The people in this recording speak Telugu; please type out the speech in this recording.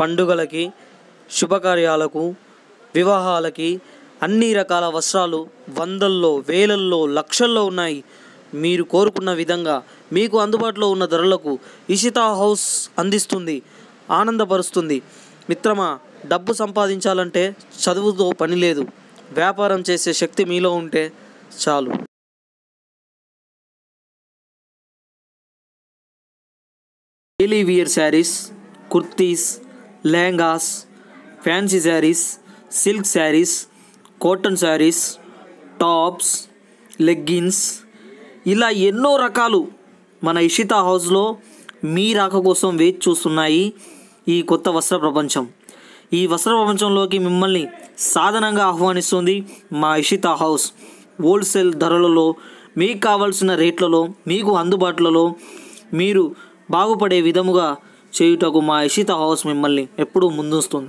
పండుగలకి, శుభకార్యాలకు, వివాహాలకి అన్ని రకాల వస్త్రాలు వందల్లో, వేలల్లో, లక్షల్లో ఉన్నాయి. మీరు కోరుకున్న విధంగా మీకు అందుబాటులో ఉన్న ధరలకు ఇషితా హౌస్ అందిస్తుంది, ఆనందపరుస్తుంది. మిత్రమా, డబ్బు సంపాదించాలంటే చదువుతో పని లేదు. వ్యాపారం చేసే శక్తి మీలో ఉంటే చాలు. Daily wear saris, kurtis, lehengas, fancy saris, silk saris, cotton saris, tops, leggings, ఇలా ఎన్నో రకాలు మన ఇషితా హౌస్లో మీ రాక కోసం వేచి చూస్తున్నాయి ఈ కొత్త వస్త్ర ప్రపంచం. ఈ వస్త్ర ప్రపంచంలోకి మిమ్మల్ని సాధనంగా ఆహ్వానిస్తుంది మా ఇషితా హౌస్. హోల్సేల్ ధరలలో, మీకు కావాల్సిన రేట్లలో, మీకు అందుబాటులో మీరు బాగుపడే విధముగా చేయుటకు మా ఇషితా హౌస్ మిమ్మల్ని ఎప్పుడూ ముందుస్తుంది.